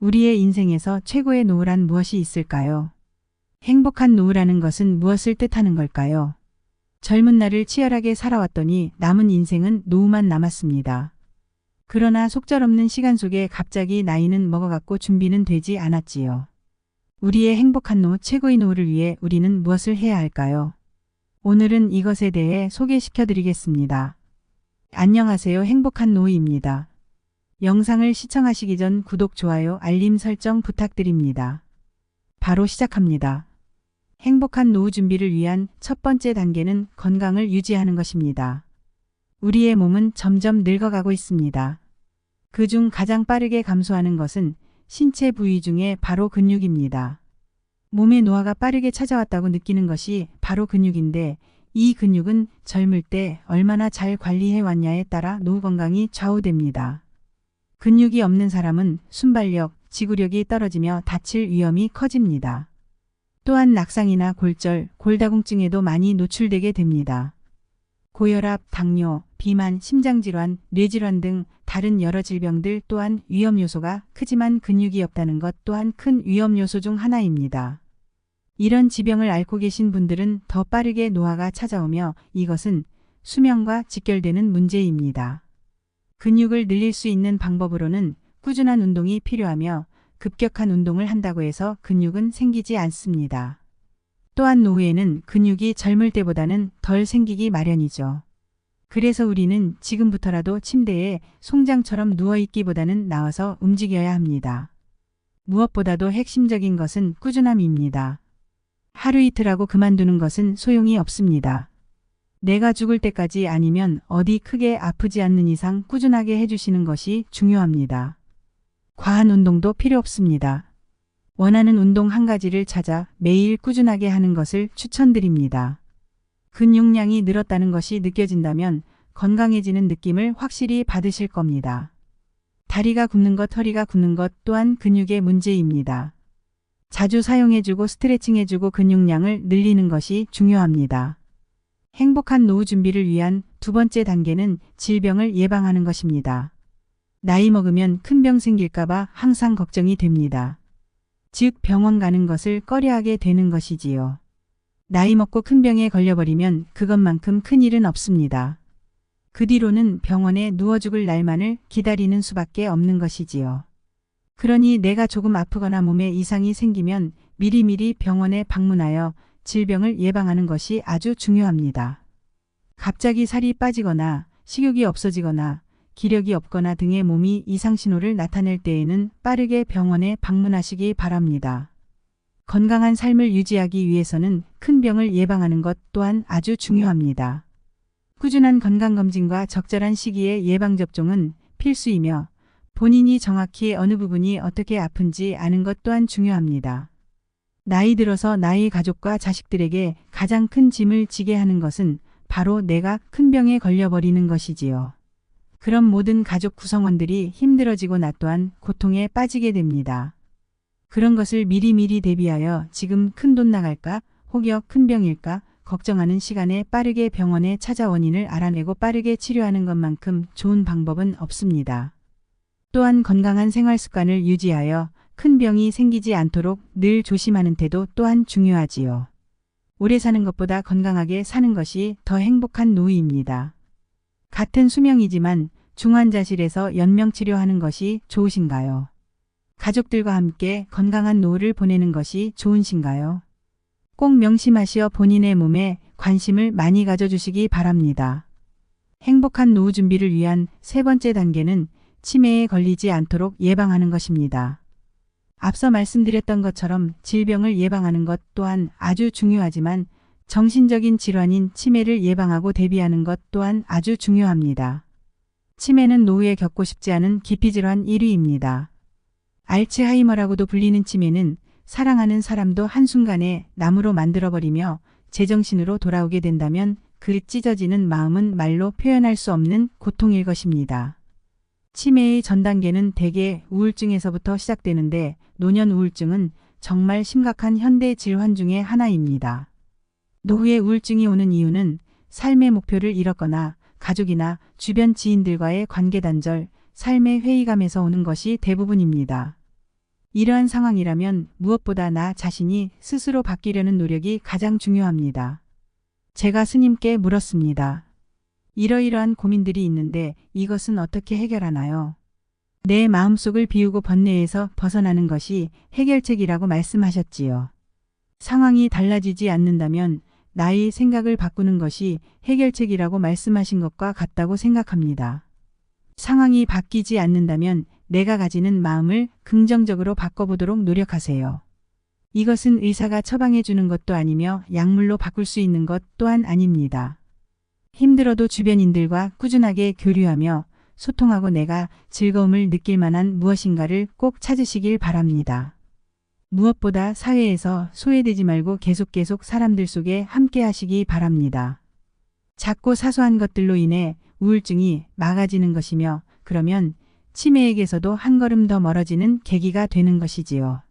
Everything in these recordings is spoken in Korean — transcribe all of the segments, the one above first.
우리의 인생에서 최고의 노후란 무엇이 있을까요? 행복한 노후라는 것은 무엇을 뜻하는 걸까요? 젊은 날을 치열하게 살아왔더니 남은 인생은 노후만 남았습니다. 그러나 속절없는 시간 속에 갑자기 나이는 먹어갔고 준비는 되지 않았지요. 우리의 행복한 노후, 최고의 노후를 위해 우리는 무엇을 해야 할까요? 오늘은 이것에 대해 소개시켜 드리겠습니다. 안녕하세요. 행복한 노후입니다. 영상을 시청하시기 전 구독, 좋아요, 알림 설정 부탁드립니다. 바로 시작합니다. 행복한 노후 준비를 위한 첫 번째 단계는 건강을 유지하는 것입니다. 우리의 몸은 점점 늙어가고 있습니다. 그중 가장 빠르게 감소하는 것은 신체 부위 중에 바로 근육입니다. 몸의 노화가 빠르게 찾아왔다고 느끼는 것이 바로 근육인데, 이 근육은 젊을 때 얼마나 잘 관리해 왔냐에 따라 노후 건강이 좌우됩니다. 근육이 없는 사람은 순발력, 지구력이 떨어지며 다칠 위험이 커집니다. 또한 낙상이나 골절, 골다공증에도 많이 노출되게 됩니다. 고혈압, 당뇨, 비만, 심장질환, 뇌질환 등 다른 여러 질병들 또한 위험 요소가 크지만 근육이 없다는 것 또한 큰 위험 요소 중 하나입니다. 이런 지병을 앓고 계신 분들은 더 빠르게 노화가 찾아오며 이것은 수명과 직결되는 문제입니다. 근육을 늘릴 수 있는 방법으로는 꾸준한 운동이 필요하며 급격한 운동을 한다고 해서 근육은 생기지 않습니다. 또한 노후에는 근육이 젊을 때보다는 덜 생기기 마련이죠. 그래서 우리는 지금부터라도 침대에 송장처럼 누워있기보다는 나와서 움직여야 합니다. 무엇보다도 핵심적인 것은 꾸준함입니다. 하루 이틀하고 그만두는 것은 소용이 없습니다. 내가 죽을 때까지 아니면 어디 크게 아프지 않는 이상 꾸준하게 해주시는 것이 중요합니다. 과한 운동도 필요 없습니다. 원하는 운동 한 가지를 찾아 매일 꾸준하게 하는 것을 추천드립니다. 근육량이 늘었다는 것이 느껴진다면 건강해지는 느낌을 확실히 받으실 겁니다. 다리가 굽는 것, 허리가 굽는 것 또한 근육의 문제입니다. 자주 사용해주고 스트레칭해주고 근육량을 늘리는 것이 중요합니다. 행복한 노후 준비를 위한 두 번째 단계는 질병을 예방하는 것입니다. 나이 먹으면 큰 병 생길까봐 항상 걱정이 됩니다. 즉 병원 가는 것을 꺼려하게 되는 것이지요. 나이 먹고 큰 병에 걸려버리면 그것만큼 큰 일은 없습니다. 그 뒤로는 병원에 누워 죽을 날만을 기다리는 수밖에 없는 것이지요. 그러니 내가 조금 아프거나 몸에 이상이 생기면 미리미리 병원에 방문하여 질병을 예방하는 것이 아주 중요합니다. 갑자기 살이 빠지거나 식욕이 없어지거나 기력이 없거나 등의 몸이 이상 신호를 나타낼 때에는 빠르게 병원에 방문하시기 바랍니다. 건강한 삶을 유지하기 위해서는 큰 병을 예방하는 것 또한 아주 중요합니다. 꾸준한 건강검진과 적절한 시기의 예방접종은 필수이며 본인이 정확히 어느 부분이 어떻게 아픈지 아는 것 또한 중요합니다. 나이 들어서 나의 가족과 자식들에게 가장 큰 짐을 지게 하는 것은 바로 내가 큰 병에 걸려버리는 것이지요. 그럼 모든 가족 구성원들이 힘들어지고 나 또한 고통에 빠지게 됩니다. 그런 것을 미리미리 대비하여 지금 큰 돈 나갈까, 혹여 큰 병일까 걱정하는 시간에 빠르게 병원에 찾아 원인을 알아내고 빠르게 치료하는 것만큼 좋은 방법은 없습니다. 또한 건강한 생활 습관을 유지하여 큰 병이 생기지 않도록 늘 조심하는 태도 또한 중요하지요. 오래 사는 것보다 건강하게 사는 것이 더 행복한 노후입니다. 같은 수명이지만 중환자실에서 연명치료하는 것이 좋으신가요? 가족들과 함께 건강한 노후를 보내는 것이 좋으신가요? 꼭 명심하시어 본인의 몸에 관심을 많이 가져주시기 바랍니다. 행복한 노후 준비를 위한 세 번째 단계는 치매에 걸리지 않도록 예방하는 것입니다. 앞서 말씀드렸던 것처럼 질병을 예방하는 것 또한 아주 중요하지만 정신적인 질환인 치매를 예방하고 대비하는 것 또한 아주 중요합니다. 치매는 노후에 겪고 싶지 않은 기피질환 1위입니다. 알츠하이머라고도 불리는 치매는 사랑하는 사람도 한순간에 나무로 만들어버리며 제정신으로 돌아오게 된다면 그 찢어지는 마음은 말로 표현할 수 없는 고통일 것입니다. 치매의 전 단계는 대개 우울증에서부터 시작되는데 노년 우울증은 정말 심각한 현대 질환 중의 하나입니다. 노후에 우울증이 오는 이유는 삶의 목표를 잃었거나 가족이나 주변 지인들과의 관계 단절, 삶의 회의감에서 오는 것이 대부분입니다. 이러한 상황이라면 무엇보다 나 자신이 스스로 바뀌려는 노력이 가장 중요합니다. 제가 스님께 물었습니다. 이러이러한 고민들이 있는데 이것은 어떻게 해결하나요? 내 마음속을 비우고 번뇌에서 벗어나는 것이 해결책이라고 말씀하셨지요. 상황이 달라지지 않는다면 나의 생각을 바꾸는 것이 해결책이라고 말씀하신 것과 같다고 생각합니다. 상황이 바뀌지 않는다면 내가 가지는 마음을 긍정적으로 바꿔보도록 노력하세요. 이것은 의사가 처방해 주는 것도 아니며 약물로 바꿀 수 있는 것 또한 아닙니다. 힘들어도 주변인들과 꾸준하게 교류하며 소통하고 내가 즐거움을 느낄 만한 무엇인가를 꼭 찾으시길 바랍니다. 무엇보다 사회에서 소외되지 말고 계속 사람들 속에 함께 하시기 바랍니다. 작고 사소한 것들로 인해 우울증이 막아지는 것이며 그러면 치매에게서도 한 걸음 더 멀어지는 계기가 되는 것이지요.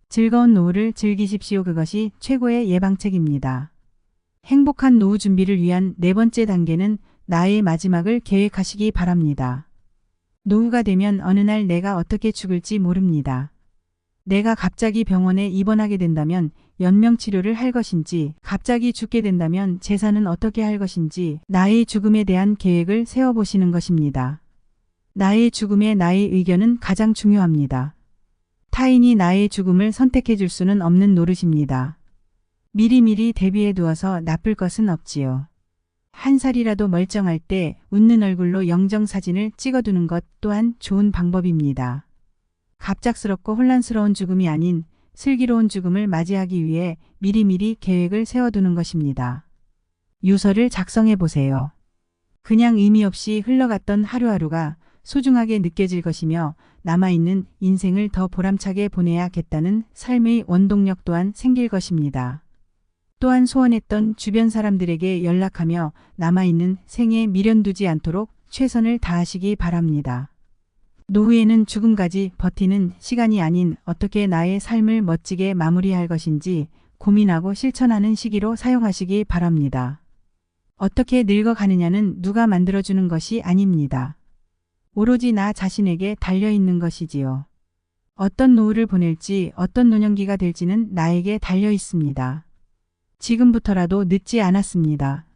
즐거운 노후를 즐기십시오. 그것이 최고의 예방책입니다. 행복한 노후 준비를 위한 네 번째 단계는 나의 마지막을 계획하시기 바랍니다. 노후가 되면 어느 날 내가 어떻게 죽을지 모릅니다. 내가 갑자기 병원에 입원하게 된다면 연명치료를 할 것인지, 갑자기 죽게 된다면 재산은 어떻게 할 것인지 나의 죽음에 대한 계획을 세워보시는 것입니다. 나의 죽음에 나의 의견은 가장 중요합니다. 타인이 나의 죽음을 선택해 줄 수는 없는 노릇입니다. 미리미리 대비해 두어서 나쁠 것은 없지요. 한 살이라도 멀쩡할 때 웃는 얼굴로 영정사진을 찍어두는 것 또한 좋은 방법입니다. 갑작스럽고 혼란스러운 죽음이 아닌 슬기로운 죽음을 맞이하기 위해 미리미리 계획을 세워두는 것입니다. 유서를 작성해 보세요. 그냥 의미 없이 흘러갔던 하루하루가 소중하게 느껴질 것이며 남아있는 인생을 더 보람차게 보내야겠다는 삶의 원동력 또한 생길 것입니다. 또한 소원했던 주변 사람들에게 연락하며 남아있는 생에 미련 두지 않도록 최선을 다하시기 바랍니다. 노후에는 죽음까지 버티는 시간이 아닌 어떻게 나의 삶을 멋지게 마무리할 것인지 고민하고 실천하는 시기로 사용하시기 바랍니다. 어떻게 늙어가느냐는 누가 만들어주는 것이 아닙니다. 오로지 나 자신에게 달려있는 것이지요. 어떤 노후를 보낼지 어떤 노년기가 될지는 나에게 달려있습니다. 지금부터라도 늦지 않았습니다.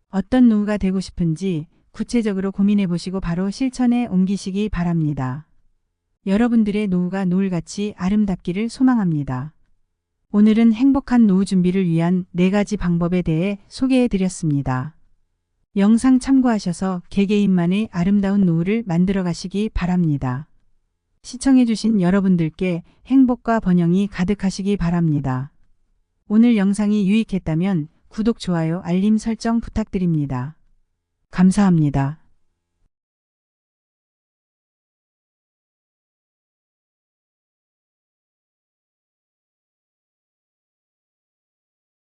어떤 노후가 되고 싶은지 구체적으로 고민해 보시고 바로 실천에 옮기시기 바랍니다. 여러분들의 노후가 노을같이 아름답기를 소망합니다. 오늘은 행복한 노후 준비를 위한 4가지 방법에 대해 소개해 드렸습니다. 영상 참고하셔서 개개인만의 아름다운 노후를 만들어 가시기 바랍니다. 시청해 주신 여러분들께 행복과 번영이 가득하시기 바랍니다. 오늘 영상이 유익했다면 구독, 좋아요, 알림 설정 부탁드립니다. 감사합니다.